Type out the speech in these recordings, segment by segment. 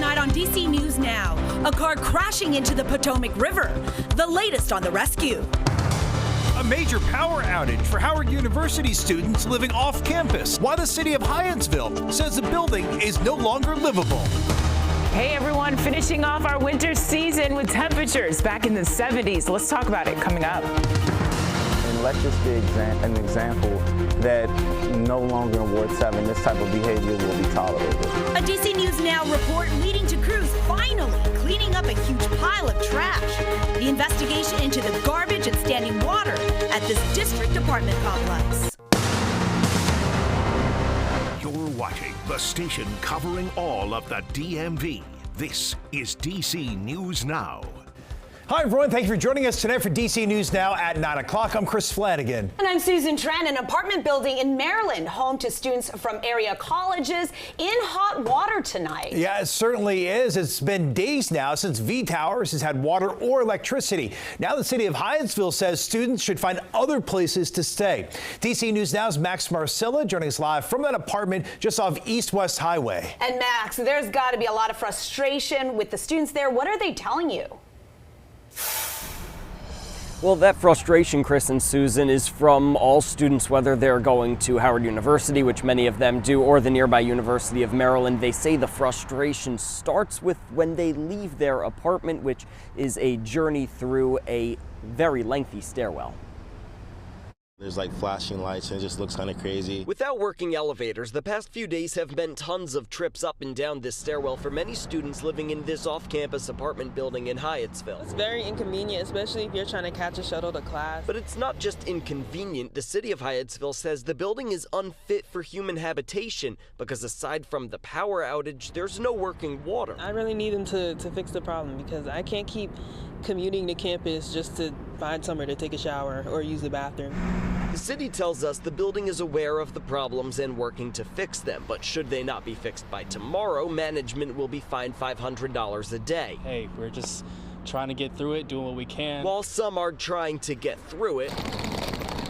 Tonight on DC News Now, a car crashing into the Potomac River. The latest on the rescue. A major power outage for Howard University students living off campus. Why the city of Hyattsville says the building is no longer livable. Hey everyone, finishing off our winter season with temperatures back in the 70s. Let's talk about it coming up. And let this be an example that no longer in Ward 7 this type of behavior will be tolerated. A DC News Now report leading to crews finally cleaning up a huge pile of trash. The investigation into the garbage and standing water at this district apartment complex. You're watching the station covering all of the DMV. This is DC News Now. Hi, everyone. Thank you for joining us tonight for DC News Now at 9 o'clock. I'm Chris Flanagan. And I'm Susan Tran. An apartment building in Maryland, home to students from area colleges, in hot water tonight. Yeah, it certainly is. It's been days now since V Towers has had water or electricity. Now the city of Hyattsville says students should find other places to stay. DC News Now's Max Marcella joining us live from that apartment just off East-West Highway. And Max, there's got to be a lot of frustration with the students there. What are they telling you? Well, that frustration, Chris and Susan, is from all students, whether they're going to Howard University, which many of them do, or the nearby University of Maryland. They say the frustration starts with when they leave their apartment, which is a journey through a very lengthy stairwell. There's like flashing lights and it just looks kind of crazy. Without working elevators, the past few days have meant tons of trips up and down this stairwell for many students living in this off-campus apartment building in Hyattsville. It's very inconvenient, especially if you're trying to catch a shuttle to class. But it's not just inconvenient. The city of Hyattsville says the building is unfit for human habitation because aside from the power outage, there's no working water. I really need them to fix the problem because I can't keep commuting to campus just to find somewhere to take a shower or use the bathroom. The city tells us the building is aware of the problems and working to fix them, but should they not be fixed by tomorrow, management will be fined $500 a day. Hey, we're just trying to get through it, doing what we can. While some are trying to get through it,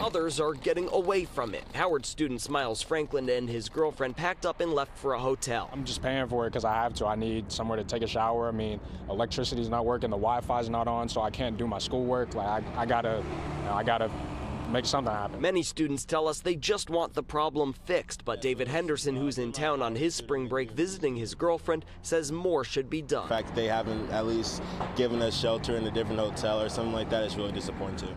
others are getting away from it. Howard student Miles Franklin and his girlfriend packed up and left for a hotel. I'm just paying for it because I have to. I need somewhere to take a shower. I mean, electricity's not working, the Wi-Fi's not on, so I can't do my schoolwork. Like I gotta make something happen. Many students tell us they just want the problem fixed, but David Henderson, who's in town on his spring break visiting his girlfriend, says more should be done. The fact they haven't at least given us shelter in a different hotel or something like that is really disappointing too.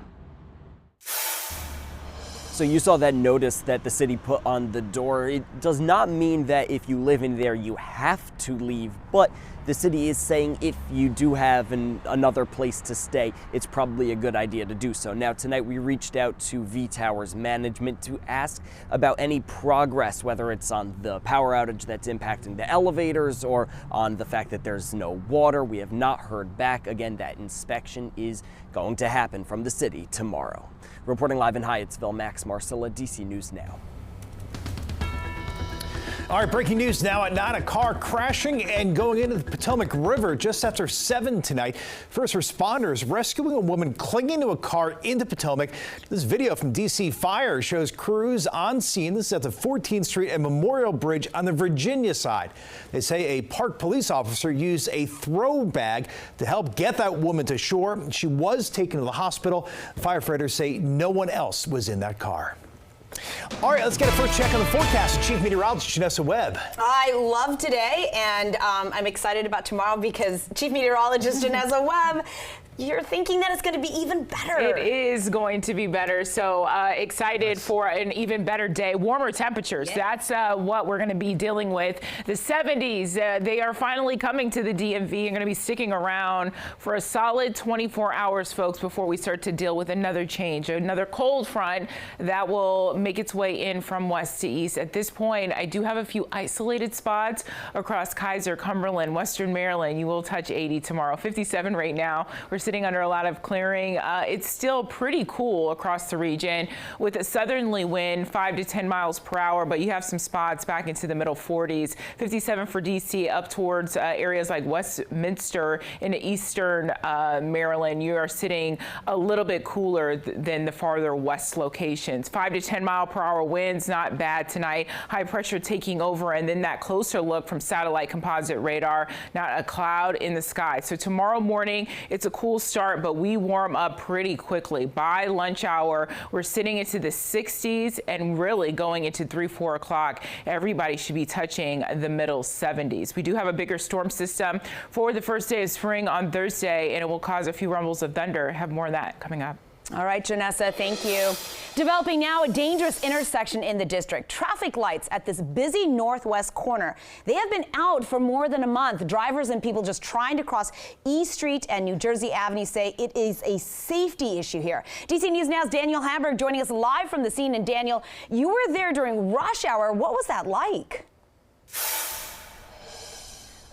So you saw that notice that the city put on the door. It does not mean that if you live in there you have to leave, but the city is saying if you do have another place to stay, it's probably a good idea to do so. Now tonight we reached out to V Towers management to ask about any progress, whether it's on the power outage that's impacting the elevators or on the fact that there's no water. We have not heard back. Again, that inspection is going to happen from the city tomorrow. Reporting live in Hyattsville, Max Marcella, DC News Now. All right, breaking news now at 9. A car crashing and going into the Potomac River just after 7 tonight. First responders rescuing a woman clinging to a car in the Potomac. This video from DC Fire shows crews on scene. This is at the 14th Street and Memorial Bridge on the Virginia side. They say a park police officer used a throw bag to help get that woman to shore. She was taken to the hospital. Firefighters say no one else was in that car. All right, let's get a first check on the forecast. Chief Meteorologist Janessa Webb. I love today, and I'm excited about tomorrow because Chief Meteorologist Janessa Webb, you're thinking that it's going to be even better. It is going to be better. So excited for an even better day. Warmer temperatures. Yeah. That's what we're going to be dealing with. The 70s, they are finally coming to the DMV and going to be sticking around for a solid 24 hours, folks, before we start to deal with another change, another cold front that will make its way in from west to east. At this point, I do have a few isolated spots across Kaiser, Cumberland, Western Maryland. You will touch 80 tomorrow. 57 right now. We're sitting under a lot of clearing. It's still pretty cool across the region with a southerly wind, 5 to 10 miles per hour, but you have some spots back into the middle 40s. 57 for D.C. up towards areas like Westminster in eastern Maryland. You are sitting a little bit cooler than the farther west locations. 5 to 10 mile per hour winds, not bad tonight. High pressure taking over, and then that closer look from satellite composite radar, not a cloud in the sky. So tomorrow morning, it's a cool start, but we warm up pretty quickly. By lunch hour, we're sitting into the 60s and really going into 3-4 o'clock. Everybody should be touching the middle 70s. We do have a bigger storm system for the first day of spring on Thursday, and it will cause a few rumbles of thunder. Have more of that coming up. All right, Janessa, thank you. Developing now, a dangerous intersection in the district. Traffic lights at this busy northwest corner. They have been out for more than a month. Drivers and people just trying to cross E Street and New Jersey Avenue say it is a safety issue here. DC News Now's Daniel Hamburg joining us live from the scene. And Daniel, you were there during rush hour. What was that like?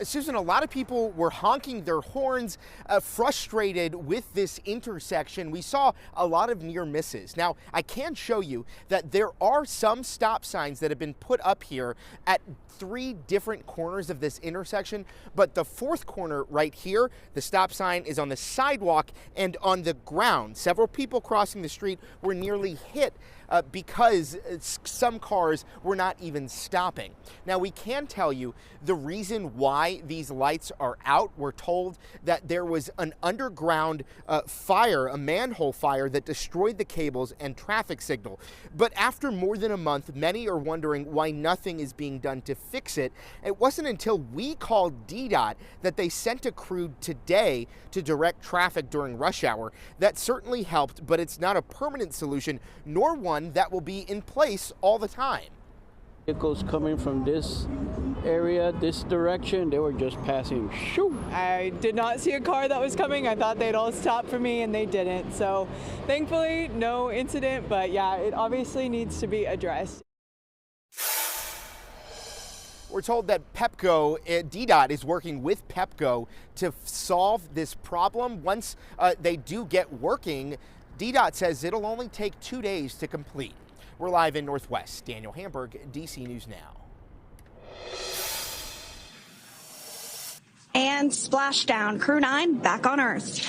Susan, a lot of people were honking their horns, frustrated with this intersection. We saw a lot of near misses. Now, I can show you that there are some stop signs that have been put up here at 3 different corners of this intersection, but the 4th corner right here, the stop sign is on the sidewalk and on the ground. Several people crossing the street were nearly hit because some cars were not even stopping. Now, we can tell you the reason why these lights are out. We're told that there was an underground fire, a manhole fire that destroyed the cables and traffic signal. But after more than a month, many are wondering why nothing is being done to fix it. It wasn't until we called DDOT that they sent a crew today to direct traffic during rush hour. That certainly helped, but it's not a permanent solution, nor one that will be in place all the time. Vehicles coming from this area, this direction, they were just passing. Shoo! I did not see a car that was coming. I thought they'd all stop for me and they didn't. So thankfully, no incident, but yeah, it obviously needs to be addressed. We're told that Pepco, DDOT is working with Pepco to solve this problem. Once they do get working, DDOT says it'll only take 2 days to complete. We're live in Northwest. Daniel Hamburg, DC News Now. And splashdown. Crew 9 back on Earth.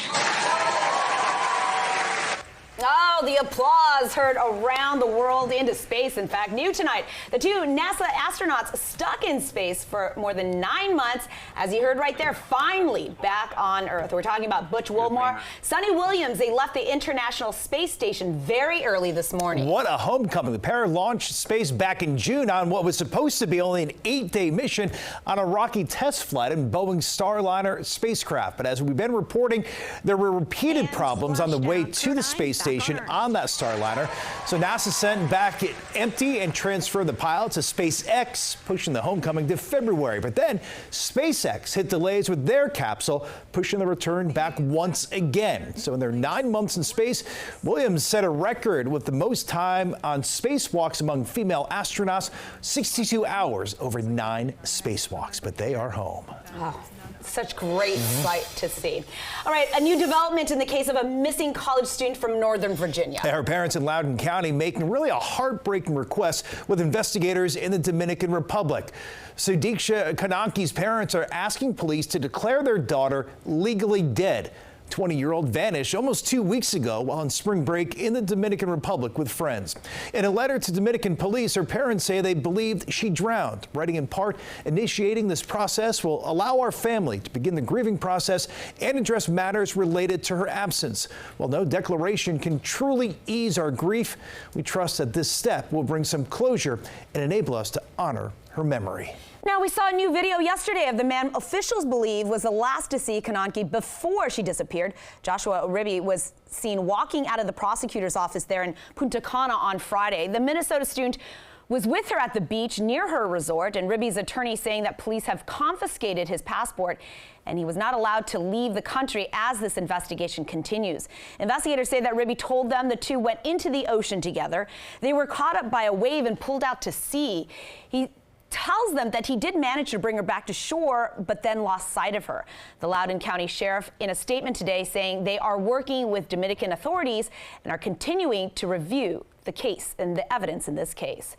Oh, the applause heard around the world into space. In fact, new tonight, the 2 NASA astronauts stuck in space for more than 9 months, as you heard right there, finally back on Earth. We're talking about Butch Wilmore, Sonny Williams. They left the International Space Station very early this morning. What a homecoming. The pair launched space back in June on what was supposed to be only an 8-day mission on a rocky test flight in Boeing's Starliner spacecraft. But as we've been reporting, there were repeated problems on the way to the space station on that Starliner. So NASA sent back it empty and transferred the pilot to SpaceX, pushing the homecoming to February. But then SpaceX hit delays with their capsule, pushing the return back once again. So in their 9 months in space, Williams set a record with the most time on spacewalks among female astronauts, 62 hours over 9 spacewalks. But they are home. Oh. Such great sight to see. All right, a new development in the case of a missing college student from Northern Virginia. Her parents in Loudoun County making really a heartbreaking request with investigators in the Dominican Republic. Sudiksha Kananki's parents are asking police to declare their daughter legally dead. 20-year-old vanished almost 2 weeks ago while on spring break in the Dominican Republic with friends. In a letter to Dominican police, her parents say they believed she drowned, writing in part, initiating this process will allow our family to begin the grieving process and address matters related to her absence. While no declaration can truly ease our grief, we trust that this step will bring some closure and enable us to honor her memory. Now, we saw a new video yesterday of the man officials believe was the last to see Kananki before she disappeared. Joshua Uribe was seen walking out of the prosecutor's office there in Punta Cana on Friday. The Minnesota student was with her at the beach near her resort, and Uribe's attorney saying that police have confiscated his passport and he was not allowed to leave the country as this investigation continues. Investigators say that Uribe told them the two went into the ocean together. They were caught up by a wave and pulled out to sea. He tells them that he did manage to bring her back to shore, but then lost sight of her. The Loudoun County Sheriff in a statement today saying they are working with Dominican authorities and are continuing to review the case and the evidence in this case.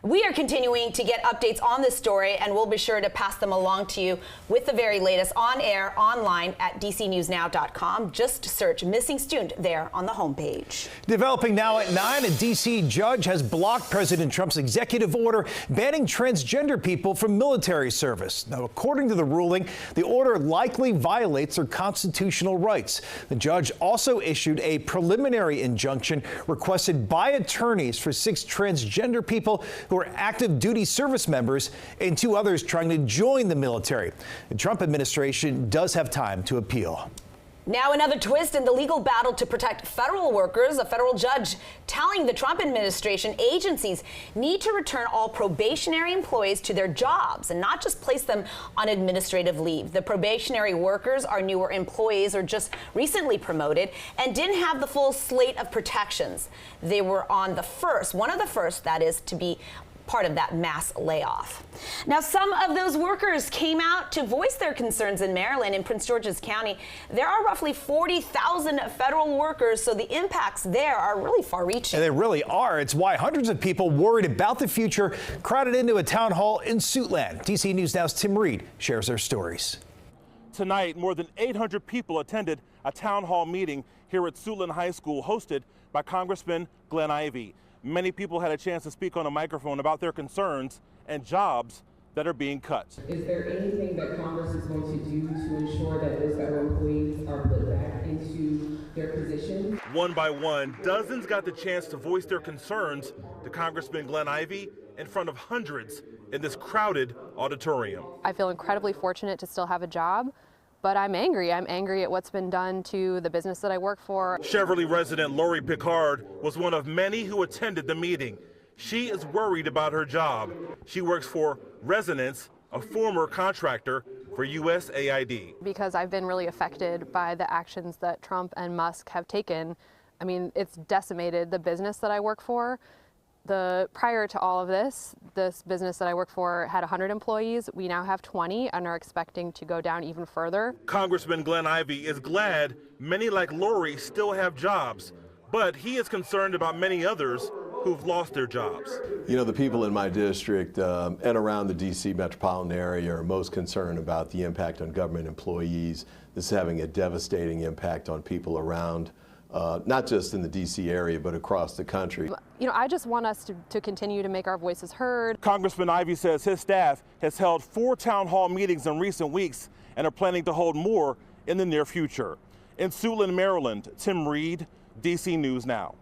We are continuing to get updates on this story, and we'll be sure to pass them along to you with the very latest on air, online at dcnewsnow.com. Just search Missing Student there on the homepage. Developing now at 9, a D.C. judge has blocked President Trump's executive order banning transgender people from military service. Now, according to the ruling, the order likely violates their constitutional rights. The judge also issued a preliminary injunction requested by attorneys for 6 transgender people who are active duty service members and 2 others trying to join the military. The Trump administration does have time to appeal. Now another twist in the legal battle to protect federal workers. A federal judge telling the Trump administration agencies need to return all probationary employees to their jobs and not just place them on administrative leave. The probationary workers are newer employees or just recently promoted and didn't have the full slate of protections. They were on the first, one of the first, that is, to be part of that mass layoff. Now, some of those workers came out to voice their concerns in Maryland. In Prince George's County, there are roughly 40,000 federal workers, so the impacts there are really far-reaching. And they really are. It's why hundreds of people worried about the future crowded into a town hall in Suitland. DC News Now's Tim Reed shares their stories. Tonight, more than 800 people attended a town hall meeting here at Suitland High School hosted by Congressman Glenn Ivey. Many people had a chance to speak on a microphone about their concerns and jobs that are being cut. Is there anything that Congress is going to do to ensure that those federal employees are put back into their positions? One by one, dozens got the chance to voice their concerns to Congressman Glenn Ivey in front of hundreds in this crowded auditorium. I feel incredibly fortunate to still have a job, but I'm angry. I'm angry at what's been done to the business that I work for. Cheverly resident Lori Picard was one of many who attended the meeting. She is worried about her job. She works for Resonance, a former contractor for USAID. Because I've been really affected by the actions that Trump and Musk have taken. I mean, it's decimated the business that I work for. Prior to all of this business that I work for had 100 employees. We now have 20 and are expecting to go down even further. Congressman Glenn Ivey is glad many like Lori still have jobs, but he is concerned about many others who've lost their jobs. You know, the people in my district and around the D.C. metropolitan area are most concerned about the impact on government employees. This is having a devastating impact on people around, not just in the D.C. area, but across the country. You know, I just want us to continue to make our voices heard. Congressman Ivey says his staff has held 4 town hall meetings in recent weeks and are planning to hold more in the near future. In Suitland, Maryland, Tim Reed, D.C. News Now.